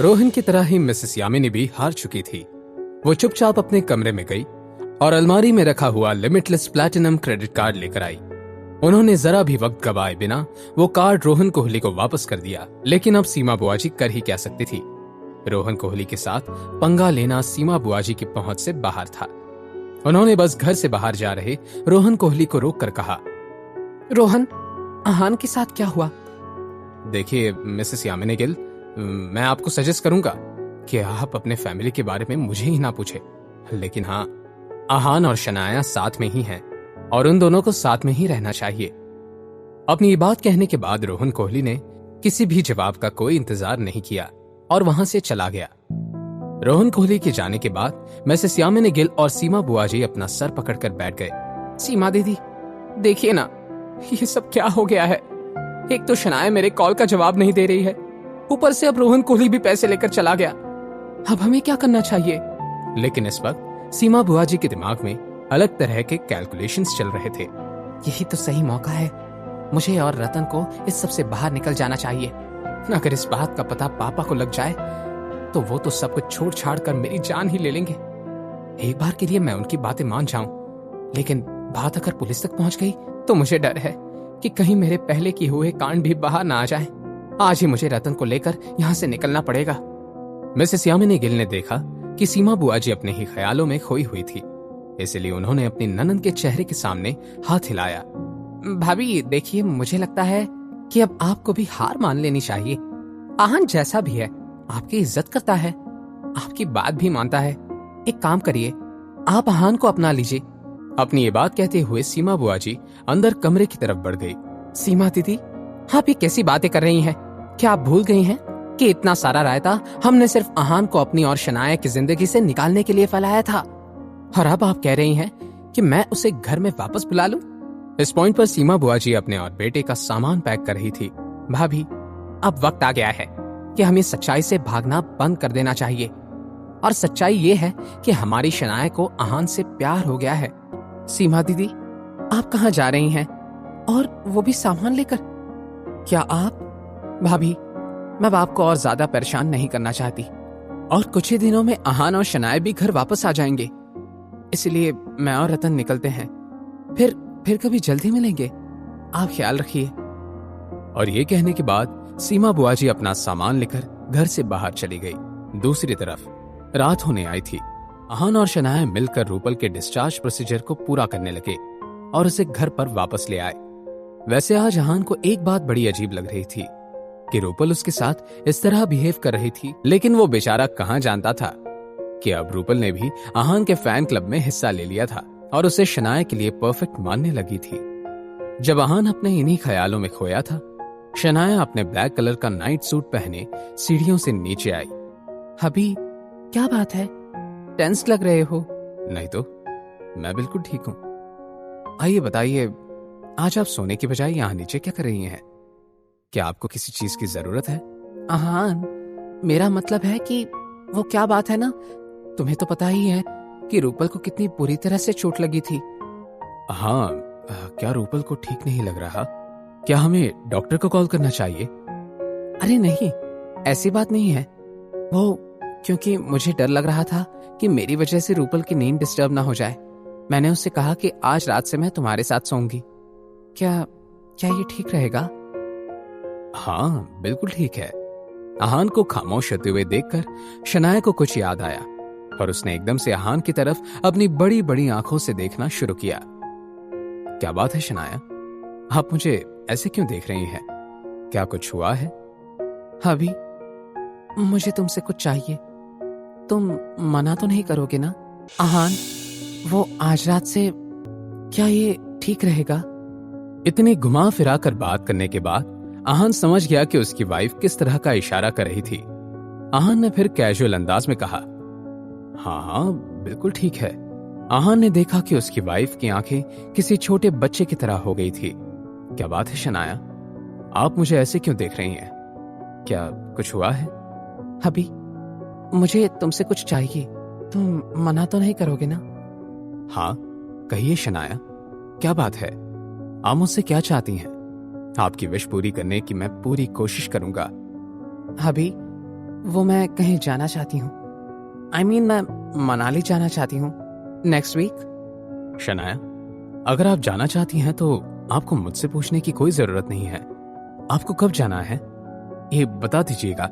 रोहन की तरह ही मिसेस यामिनी भी हार चुकी थी। वो चुपचाप अपने कमरे में गई और अलमारी में रखा हुआ लिमिटलेस प्लैटिनम क्रेडिट कार्ड लेकर आई। उन्होंने जरा भी वक्त गवाए बिना वो कार्ड रोहन कोहली को वापस कर दिया। लेकिन अब सीमा बुआजी कर ही क्या सकती थी। रोहन कोहली के साथ पंगा लेना सीमा बुआजी की पहुंच से बाहर था। उन्होंने बस घर से बाहर जा रहे रोहन कोहली को रोककर कहा, रोहन, आहान के साथ क्या हुआ? देखिए मिसेस यामिनी गिल, मैं आपको सजेस्ट करूंगा कि आप अपने फैमिली के बारे में मुझे ही ना पूछे। लेकिन हाँ, आहान और शनाया साथ में ही हैं और उन दोनों को साथ में ही रहना चाहिए। अपनी ये बात कहने के बाद रोहन कोहली ने किसी भी जवाब का कोई इंतजार नहीं किया और वहां से चला गया। रोहन कोहली के जाने के बाद मिसेस यामिनी गिल और सीमा बुआजी अपना सर पकड़कर बैठ गए। सीमा दीदी, देखिए ना, ये सब क्या हो गया है। एक तो शनाया मेरे कॉल का जवाब नहीं दे रही है, ऊपर से अब रोहन कोहली भी पैसे लेकर चला गया। अब हमें क्या करना चाहिए? लेकिन इस वक्त सीमा बुआजी के दिमाग में अलग तरह के कैलकुलेशंस चल रहे थे। यही तो सही मौका है, मुझे और रतन को इस सब से बाहर निकल जाना चाहिए। अगर इस बात का पता पापा को लग जाए तो वो तो सब कुछ छोड़ छाड़ कर मेरी जान ही ले लेंगे। एक बार के लिए मैं उनकी बातें मान जाऊं, लेकिन बात अगर पुलिस तक पहुंच गई तो मुझे डर है कि कहीं मेरे पहले किए हुए कांड भी बाहर ना आ जाए। आज ही मुझे रतन को लेकर यहाँ से निकलना पड़ेगा। मिसेस यामिनी गिल ने देखा कि सीमा बुआजी अपने ही ख्यालों में खोई हुई थी, इसलिए उन्होंने अपनी ननंद के चेहरे के सामने हाथ हिलाया। भाभी देखिए, मुझे लगता है कि अब आपको भी हार मान लेनी चाहिए। आहान जैसा भी है, आपकी इज्जत करता है, आपकी बात भी मानता है। एक काम करिए, आप आहान को अपना लीजिए। अपनी ये बात कहते हुए सीमा बुआजी अंदर कमरे की तरफ बढ़ गई। सीमा दीदी, आप ये कैसी बातें कर रही हैं? क्या आप भूल गई हैं कि इतना सारा रायता हमने सिर्फ आहान को अपनी और शनाया की जिंदगी से निकालने के लिए फैलाया था, और अब आप कह रही हैं कि मैं उसे घर में वापस बुला लूं? इस पॉइंट पर सीमा बुआजी अपने और बेटे का सामान पैक कर रही थी। भाभी, अब वक्त आ गया है कि हमें सच्चाई से भागना बंद कर देना चाहिए। और सच्चाई ये है कि हमारी शनाया को आहान से प्यार हो गया है। सीमा दीदी, आप कहाँ जा रही हैं? और वो भी सामान लेकर? क्या आप? भाभी, मैं आपको और ज्यादा परेशान नहीं करना चाहती, और कुछ ही दिनों में आहान और शनाया भी घर वापस आ जाएंगे। इसलिए मैं और रतन निकलते हैं, फिर कभी जल्दी मिलेंगे। आप ख्याल रखिए। और ये कहने के बाद सीमा बुआजी अपना सामान लेकर घर से बाहर चली गई। दूसरी तरफ रात होने आई थी। आहान और शनाया मिलकर रूपल के डिस्चार्ज प्रोसीजर को पूरा करने लगे और उसे घर पर वापस ले आए। वैसे आज आहान को एक बात बड़ी अजीब लग रही थी कि रूपल उसके साथ इस तरह बिहेव कर रही थी, लेकिन वो बेचारा कहाँ जानता था कि अब रूपल ने भी आहान के फैन क्लब में हिस्सा ले लिया था और उसे शनाया के लिए परफेक्ट मानने लगी थी। जब आहान अपने इन्हीं ख्यालों में खोया था, शनाया अपने ब्लैक कलर का नाइट सूट पहने सीढ़ियों से नीचे आई। अभी क्या बात है? टेंस लग रहे हो? नहीं तो, मैं बिल्कुल ठीक हूँ। आइए बताइए, आज आप सोने की बजाय यहाँ नीचे क्या कर रही हैं? क्या आपको किसी चीज की जरूरत है? आहान, मेरा मतलब है कि वो क्या बात है ना, तुम्हें तो पता ही है कि रूपल को कितनी बुरी तरह से चोट लगी थी। हाँ, क्या रूपल को ठीक नहीं लग रहा? क्या हमें डॉक्टर को कॉल करना चाहिए? अरे नहीं, ऐसी बात नहीं है। वो क्योंकि मुझे डर लग रहा था कि मेरी वजह से रूपल की नींद डिस्टर्ब ना हो जाए, मैंने उससे कहा कि आज रात से मैं तुम्हारे साथ सोऊंगी। क्या ये ठीक रहेगा? हाँ, बिल्कुल ठीक है। आहान को खामोश होते हुए देखकर शनाया को कुछ याद आया और उसने एकदम से आहान की तरफ अपनी बड़ी बड़ी आंखों से देखना शुरू किया। क्या बात है शनाया, आप मुझे ऐसे क्यों देख रही हैं? क्या कुछ हुआ है? अभी मुझे तुमसे कुछ चाहिए, तुम मना तो नहीं करोगे ना? आहान, वो आज रात से, क्या ये ठीक रहेगा? इतनी घुमा फिरा कर बात करने के बाद आहान समझ गया कि उसकी वाइफ किस तरह का इशारा कर रही थी। आहान ने फिर कैजुअल अंदाज में कहा, हाँ हाँ बिल्कुल ठीक है। आहान ने देखा कि उसकी वाइफ की आंखें किसी छोटे बच्चे की तरह हो गई थी। क्या बात है शनाया, आप मुझे ऐसे क्यों देख रही हैं? क्या कुछ हुआ है? अभी मुझे तुमसे कुछ चाहिए, तुम मना तो नहीं करोगे ना? हाँ कहिए शनाया, क्या बात है? आप मुझसे क्या चाहती हैं? आपकी विश पूरी करने की मैं पूरी कोशिश करूंगा। अभी वो मैं कहीं जाना चाहती हूँ। मैं मनाली जाना चाहती हूँ नेक्स्ट वीक। शनाया, अगर आप जाना चाहती हैं तो आपको मुझसे पूछने की कोई जरूरत नहीं है। आपको कब जाना है ये बता दीजिएगा,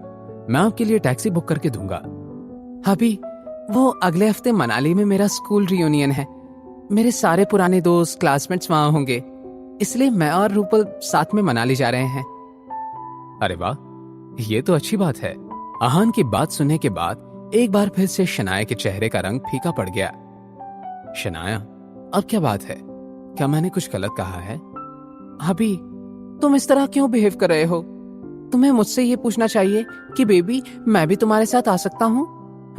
मैं आपके लिए टैक्सी बुक करके दूंगा। अभी वो अगले हफ्ते मनाली में मेरा स्कूल रियूनियन है। मेरे सारे पुराने दोस्त क्लासमेट्स वहां होंगे, इसलिए मैं और रूपल साथ में मनाली जा रहे हैं। अरे वाह, ये तो अच्छी बात है। आहान की बात सुनने के बाद एक बार फिर से शनाया के चेहरे का रंग फीका पड़ गया। शनाया, अब क्या बात है? क्या मैंने कुछ गलत कहा है? अभी तुम इस तरह क्यों बिहेव कर रहे हो? तुम्हें मुझसे ये पूछना चाहिए कि बेबी मैं भी तुम्हारे साथ आ सकता हूँ,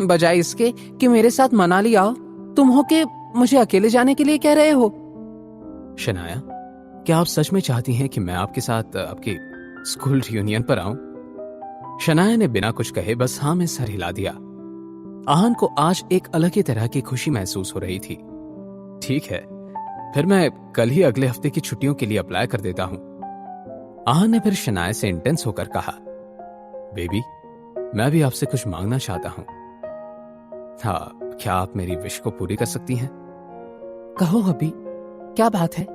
बजाय इसके कि मेरे साथ मनाली आओ। तुम हो के मुझे अकेले जाने के लिए कह रहे हो। शनाया, क्या आप सच में चाहती हैं कि मैं आपके साथ आपके स्कूल रियूनियन पर आऊं? शनाया ने बिना कुछ कहे बस हाँ में सर हिला दिया। आहान को आज एक अलग ही तरह की खुशी महसूस हो रही थी। ठीक है, फिर मैं कल ही अगले हफ्ते की छुट्टियों के लिए अप्लाई कर देता हूं। आहान ने फिर शनाया से इंटेंस होकर कहा, बेबी मैं भी आपसे कुछ मांगना चाहता हूं। हाँ, क्या आप मेरी विश को पूरी कर सकती हैं? कहो अभी, क्या बात है?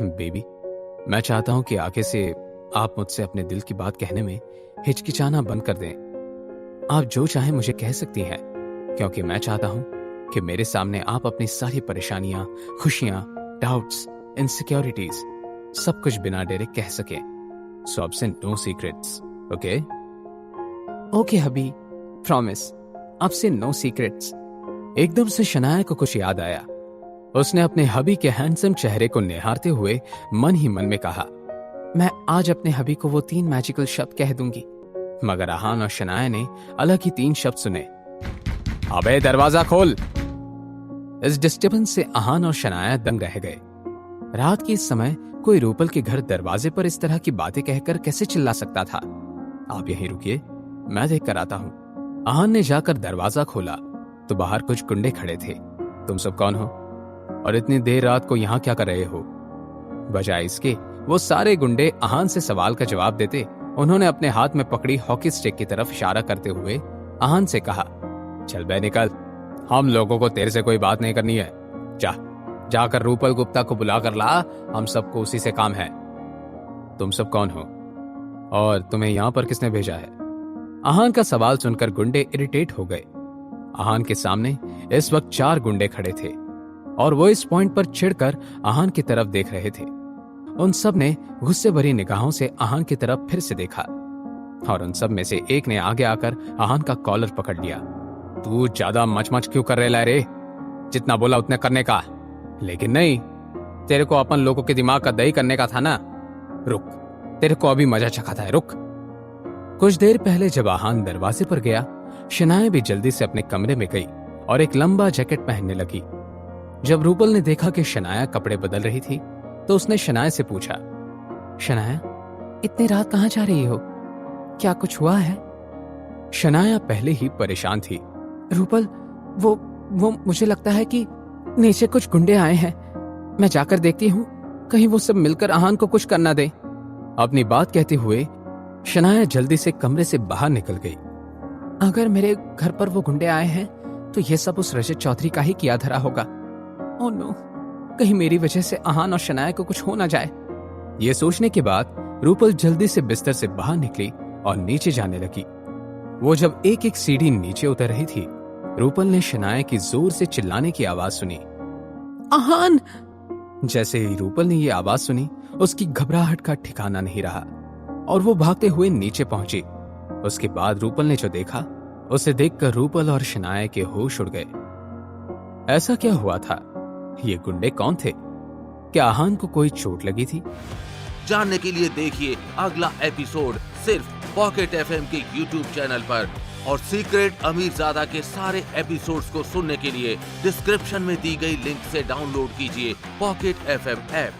बेबी, मैं चाहता हूं कि आगे से आप मुझसे अपने दिल की बात कहने में हिचकिचाना बंद कर दें। आप जो चाहें मुझे कह सकती हैं, क्योंकि मैं चाहता हूं कि मेरे सामने आप अपनी सारी परेशानियां, खुशियां, डाउट्स, इनसिक्योरिटीज सब कुछ बिना डरे कह सकें। सो अब से नो सीक्रेट्स, ओके? ओके हबी, प्रॉमिस, अब से नो सीक्रेट्स। एकदम से शनाया को कुछ याद आया। उसने अपने हबी के हैंडसम चेहरे को निहारते हुए मन ही मन में कहा, मैं आज अपने हबी को वो 3 मैजिकल शब्द कह दूंगी। मगर आहान और शनाया ने अलग ही 3 शब्द सुने। अबे दरवाजा खोल! इस डिस्टर्बेंस से आहान और शनाया दंग रह गए। रात के इस समय कोई रूपल के घर दरवाजे पर इस तरह की बातें कहकर कैसे चिल्ला सकता था? आप यहीं रुकिए, मैं देख कर आता हूं। आहान ने जाकर दरवाजा खोला तो बाहर कुछ गुंडे खड़े थे। तुम सब कौन हो और इतनी देर रात को यहां क्या कर रहे हो? बजाय इसके वो सारे गुंडे आहान से सवाल का जवाब देते, उन्होंने अपने हाथ में पकड़ी हॉकी स्टिक की तरफ इशारा करते हुए आहान से कहा, चल बे निकल, हम लोगों को तेरे से कोई बात नहीं करनी है। जाकर रूपल गुप्ता को बुला कर ला, हम सबको उसी से काम है। तुम सब कौन हो और तुम्हें यहां पर किसने भेजा है? आहान का सवाल सुनकर गुंडे इरिटेट हो गए। आहान के सामने इस वक्त 4 गुंडे खड़े थे और वो इस पॉइंट पर चिढ़कर आहान की तरफ देख रहे थे। उन सब ने गुस्से भरी निगाहों से आहान की तरफ फिर से देखा और उन सब में से एक ने आगे आकर आहान का कॉलर पकड़ लिया। तू ज्यादा मच क्यों कर रहे रे? जितना बोला उतने करने का। लेकिन नहीं, तेरे को अपन लोगों के दिमाग का दही करने का था ना। रुक, तेरे को अभी मजा चखाता है, रुक। कुछ देर पहले जब आहान दरवाजे पर गया, शनाया भी जल्दी से अपने कमरे में गई और एक लंबा जैकेट पहनने लगी। जब रूपल ने देखा कि शनाया कपड़े बदल रही थी तो उसने शनाया से पूछा, शनाया इतनी रात कहाँ जा रही हो? क्या कुछ हुआ है? शनाया पहले ही परेशान थी। रूपल, वो मुझे लगता है कि नीचे कुछ गुंडे आए हैं। मैं जाकर देखती हूँ, कहीं वो सब मिलकर आहान को कुछ करना दे। अपनी बात कहते हुए शनाया जल्दी से कमरे से बाहर निकल गई। अगर मेरे घर पर वो गुंडे आए हैं तो ये सब उस रजत चौधरी का ही किया धरा होगा। ओह नो, कहीं मेरी वजह से आहान और शनाया को कुछ हो ना जाए। ये सोचने के बाद रूपल जल्दी से बिस्तर से बाहर निकली और नीचे जाने लगी। वो जब एक एक सीढ़ी नीचे उतर रही थी, रूपल ने शनाया की जोर से चिल्लाने की आवाज सुनी, आहान! जैसे ही रूपल ने ये आवाज सुनी, उसकी घबराहट का ठिकाना नहीं रहा और वो भागते हुए नीचे पहुंची। उसके बाद रूपल ने जो देखा, उसे देखकर रूपल और शनाया के होश उड़ गए। ऐसा क्या हुआ था? ये गुंडे कौन थे? क्या आहान को कोई चोट लगी थी? जानने के लिए देखिए अगला एपिसोड सिर्फ पॉकेट एफएम के YouTube चैनल पर। और सीक्रेट अमीरजादा के सारे एपिसोड्स को सुनने के लिए डिस्क्रिप्शन में दी गई लिंक से डाउनलोड कीजिए पॉकेट एफएम ऐप।